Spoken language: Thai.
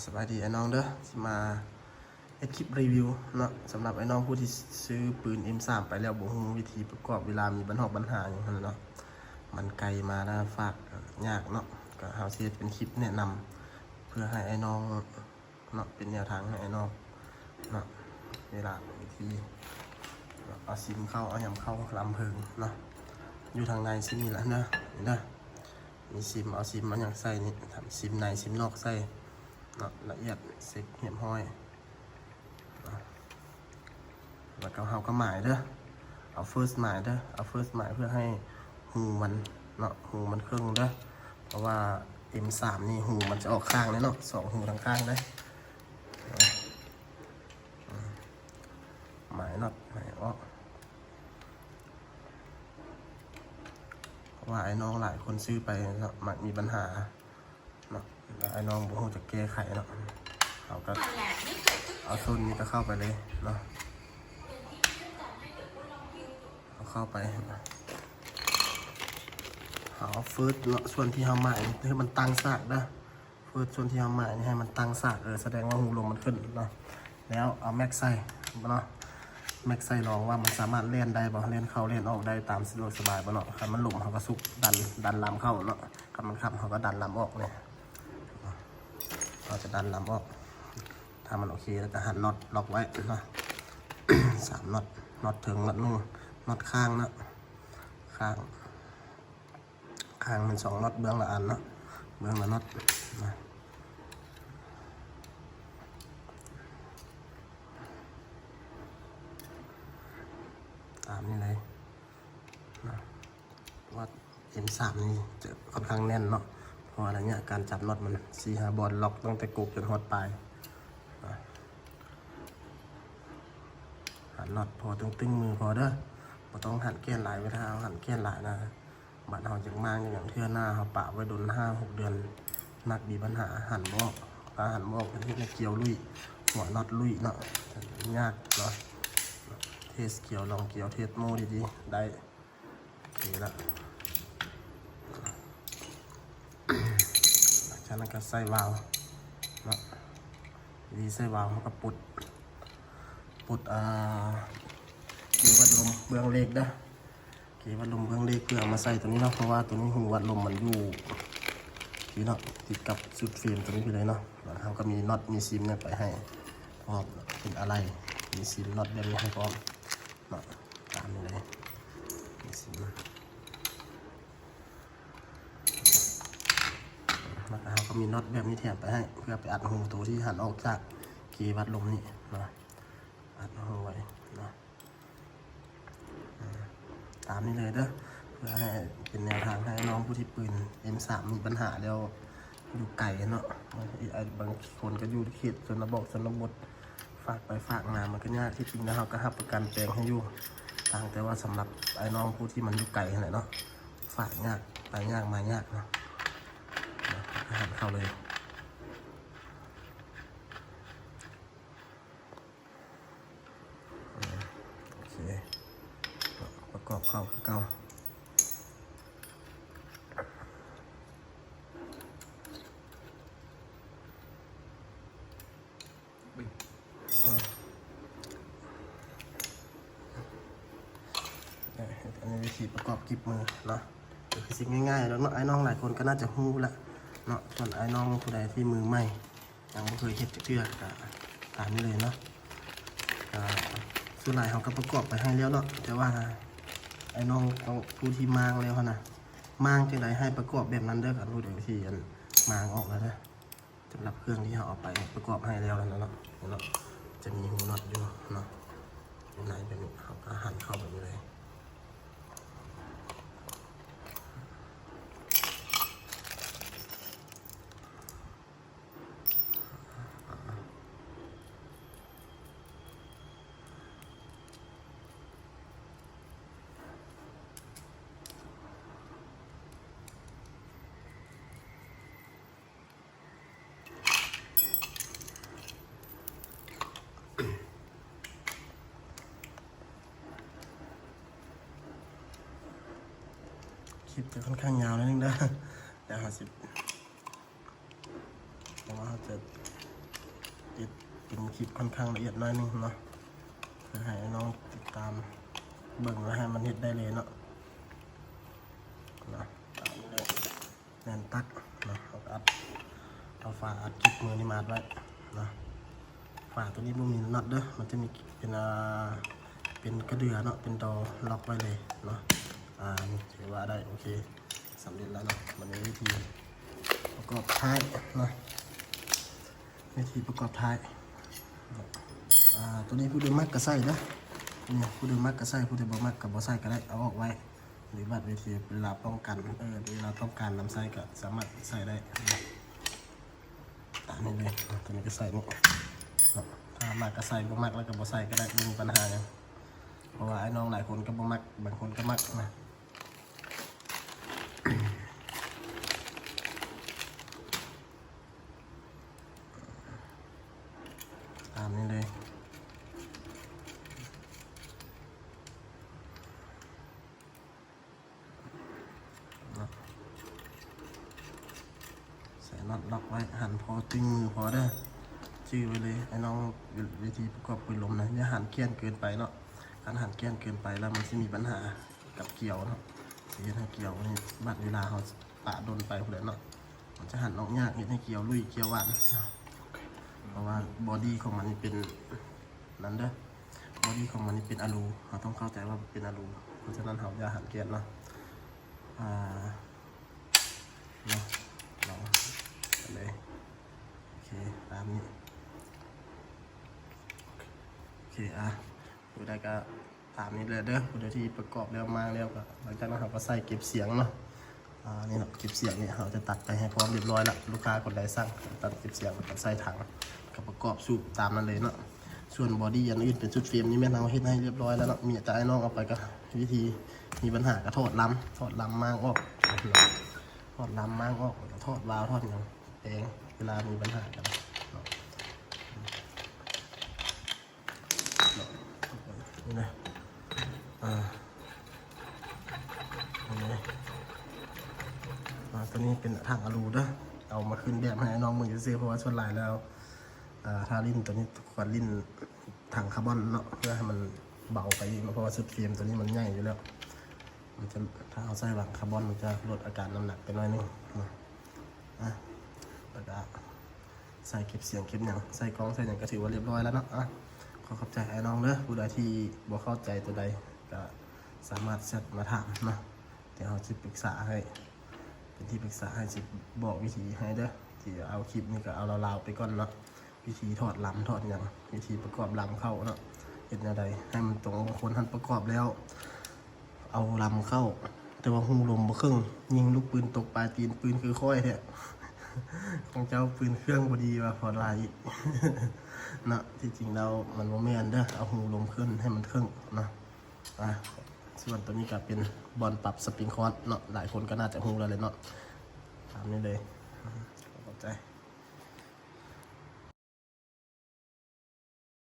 สบายดีไอ้น้องเด้อที่มาคลิปรีวิวเนาะสำหรับไอ้น้องผู้ที่ซื้อปืน M3 ไปแล้วบ่ฮู้วิธีประกอบเวลามีปัญหาอย่างนั้นเนาะมันไกลมาแล้วฝากยากเนาะก็เฮาสิเป็นคลิปแนะนำเพื่อให้ไอ้น้องเนาะเป็นแนวทางให้ไอ้น้องเนาะเวลาวิธีเอาซิมเข้าเอาหยังเข้าลำเพิงเนาะอยู่ทางในซิมนี่แหละเนาะนี่นะมีซิมเอาซิมมันอย่างใส่นี่ทำซิมในซิมนอกใส่เนาะละเอียดเซ็กเหี่ยมห้อยแล้วก็เฮาก็หมายเด้อเอา first หมายเด้อเอา first หมายเพื่อให้หูมันเนาะหูมันครึ่งเด้อเพราะว่า M3 นี่หูมันจะออกข้างเลยเนาะ2 หูทั้งข้างเลยหมายน็อตหมายออกเพราะว่าไอ้น้องหลายคนซื้อไปเนาะมักมีปัญหาเนาะแล้วไอ้น้องบ่ฮู้จะแก้ไขเนาะเขาก็เอาโซนนี้ก็เข้าไปเลยเนาะเอาเข้าไปเอาเฟิร์สเนาะส่วนที่เฮาหมายให้มันตั้งซากนะเฟิร์สส่วนที่เฮาหมายให้มันตั้งซากแสดงว่าหูลมมันขึ้นเนาะแล้วเอาแม็กใส่เนาะแม็กใส่ลองว่ามันสามารถเล่นได้บ่เล่นเข้าเล่นออกได้ตามสะดวกสบายบ่เนาะคันมันหลุมเขาก็สุกดันลำเข้าเนาะคันมันขับเขาก็ดันลำออกเนี่ยเราจะดันลำออกถ้ามันโอเคแล้วก็หันน็อตล็อกไว้เนาะ 3 น็อตถึงน็อตนู่นน็อตข้างเนาะข้างมัน2 น็อตเบื้องละอันเนาะเบื้องละน็อตนะตามนี้เลยนะว่า M3 นี่จะค่อนข้างแน่นเนาะเพราะอะไรเงี้ยการจับน็อตมัน4-5 บอลล็อกตั้งแต่กบจนฮอดปลายหันน็อตพอตึงมือพอเด้อบ่ต้องหันแก้นหลายเวลาหันแก้นหลายนะบัดเฮาจังมากอย่างเทื่อหน้าเฮาปะไว้โดน5-6 เดือนนักมีปัญหาหันบ่ออกหันบ่ออกเป็นที่เกี่ยวลุยหัวน็อตลุยเนาะยากเนาะเทสเกี่ยวลองเกี่ยวเทสโมดีๆได้โอเคละจากนั้นก็ใส่วาล์วเนาะดีใส่วาล์วมันก็ปุดเกี่ยววัดลมเบื้องเล็กนะเกี่ยววัดลมเบื้องเล็กเพื่อมาใส่ตัวนี้เนาะเพราะว่าตัวนี้หูวัดลมมันอยู่ที่เนาะติดกับสุดเฟรมตัวนี้ไปเลยเนาะแล้วเขาก็มีน็อตมีซิมเนี่ยไปให้พร้อมเป็นอะไรมีซิมน็อตแบบนี้ให้พร้อมเนาะตามนี้เลยมีซิมแล้วเขาก็มีน็อตแบบนี้แถมไปให้เพื่อไปอัดหูตัวที่หันออกจากเกี่ยววัดลมนี่เนาะอัดหูไว้เนาะตามนี้เลยเด้อเพื่อให้เป็นแนวทางให้น้องผู้ที่ปืน M3 มีปัญหาแล้วอยู่ไกลเนาะบางคนก็อยู่เขตชนบทฝากไปฝากงานมันก็ยากที่จริงนะครับก็รับประกันแปลงให้อยู่ต่างแต่ว่าสำหรับไอ้น้องผู้ที่มันอยู่ไกลอะไรเนาะฝากยากไปยากมายากเนาะหันเข้าเลยโอเคประกอบเข้าคือเก่าอันนี้วิธีประกอบกิบมือเนาะคือสิ่งง่ายๆแล้วเนาะไอ้น้องหลายคนก็น่าจะฮู้ละเนาะส่วนไอ้น้องผู้ใดที่มือใหม่ยังไม่เคยเฮ็ดเทื่อก็ตามนี้เลยเนาะส่วนหลายเขาก็ประกอบไปให้แล้วเนาะแต่ว่าไอ้น้องเขาผู้ที่มางแล้วนะมางจังไดให้ประกอบแบบนั้นเด้อกับรู้เดี๋ยวที่มางออกแล้วนะสำหรับเครื่องที่เขาเอาไปประกอบให้แล้วเนาะจะมีหูน็อตอยู่เนาะอยู่ในแบบนี้เขาก็หันเข้าแบบนี้เลยคลิปจะค่อนข้างยาวนิดนึงนะแต่50 ราะว่าจะติดเป็นคลิปค่อนข้างละเอียดน้อยนึงเนาะเพื่อให้น้องติดตามเบิ่งแล้วให้มันเฮ็ดได้เลยเนาะตามนี้เลยแน่นตักเนาะเอาฝาอัดคลิปมือนี่มาอัดไว้เนาะฝาตัวนี้มันมีน็อตเด้อมันจะมีเป็นกระเดื่อเนาะเป็นดอล็อกไว้เลยเนาะนี่ถือว่าได้โอเคสำเร็จแล้วเนาะมันมีวิธีประกอบท้ายเนาะวิธีประกอบท้ายตัวนี้ผู้ใดมักก็ใส่นะเนี่ยผู้ใดมักก็ใส่ผู้ใดบ่มักก็บ่ใส่ก็ได้เอาออกไว้หรือบัดวิธีเวลาป้องกันเวลาต้องการนำใส่ก็สามารถใส่ได้ตามนี้เลยตัวนี้ก็ใส่นี่ถ้ามากก็ใส่บ่มักแล้วก็บ่ใส่ก็ได้ไม่มีปัญหาอย่างเพราะว่าไอ้น้องหลายคนก็บ่มักบางคนก็มักนะตามนี้เลยใส่น็อตล็อกไว้หันพอตึงมือพอได้ชื่อไว้เลยไอ้น้องวิธีประกอบปืนลมนะอย่าหันเกี้ยนเกินไปเนาะการหันเกี้ยนเกินไปแล้วมันจะมีปัญหากับเกี่ยวเนาะที่ให้เกี่ยวนี่บัดเวลาเขาปะโดนไปคนเดียวเนาะมันจะหันออกยากให้เกี่ยวลุยเกี่ยวหวานเพราะว่าบอดี้ของมันนี่เป็นนั้นเด้อบอดี้ของมันนี่เป็นอะลูเราต้องเข้าใจว่าเป็นอะลูเพราะฉะนั้นเราอย่าหันเกี้ยนเนาะเนาะลองเลยโอเคตามนี้โอเคผู้ใดก็ตามนี้เลยเด้อผู้ใดที่ประกอบแล้วมาแล้วก็หลังจากนั้นเราก็ใส่เก็บเสียงเนาะนี่เนาะเก็บเสียงเนี่ยเราจะตัดไปให้พร้อมเรียบร้อยละลูกค้าคนใดสั่งตัดเก็บเสียงกับใส่ถังกับประกอบสูบตามนั้นเลยเนาะส่วนบอดี้อย่างอื่นเป็นชุดเฟรมนี่แม่เราเฮ็ดให้เรียบร้อยแล้วเนาะมีแต่ไอ้น้องเอาไปก็วิธีมีปัญหาก็ถอดลำมากออกถอดลำมากออกถอดวาล์วถอดอย่างเองเวลามีปัญหากันนี่นะตัวนี้เป็นถังอะลูนะเอามาขึ้นแบบให้น้องมือซื้อเพราะว่าส่วนหลายแล้วถ้าลิ้นตัวนี้ควรลิ้นถังคาร์บอนเนาะเพื่อให้มันเบาไปเพราะว่าชุดเฟรมตัวนี้มันใหญ่อยู่แล้วมันจะถ้าเอาใส่หลังคาร์บอนมันจะลดอาการน้ำหนักไปหน่อยนึงแล้วก็ใส่เก็บเสียงเก็บอย่างใส่กล้องใส่อย่างก็ถือว่าเรียบร้อยแล้วเนาะขอขอบใจไอ้น้องเด้อผู้ใดที่บ่เข้าใจตัวใดก็สามารถแชทมาถามเนาะเดี๋ยวเราจะปรึกษาให้เป็นที่ปรึกษาให้จะบอกวิธีให้เด้อที่เอาคลิปนี้ก็เอาลาวๆไปก่อนเนาะวิธีถอดลำถอดอย่างวิธีประกอบลำเข้าเนาะเห็นอะไรให้มันตรงบางคนท่านประกอบแล้วเอาลำเข้าแต่ว่าหูลมบ่ครึ่งยิงลูกปืนตกปลายตีนปืนคือค่อยเนี่ยของเจ้าปืนเครื่องพอดีว่าพอลายนะที่จริงเรามันโมเมนเด้อเอาหูลมขึ้นให้มันครึ่งนะส่วนตัวนี้ก็เป็นบอลปรับสปริงคอร์สเนาะหลายคนก็น่าจะหูแล้วเลยเนาะตามนี้เลยขอบใจ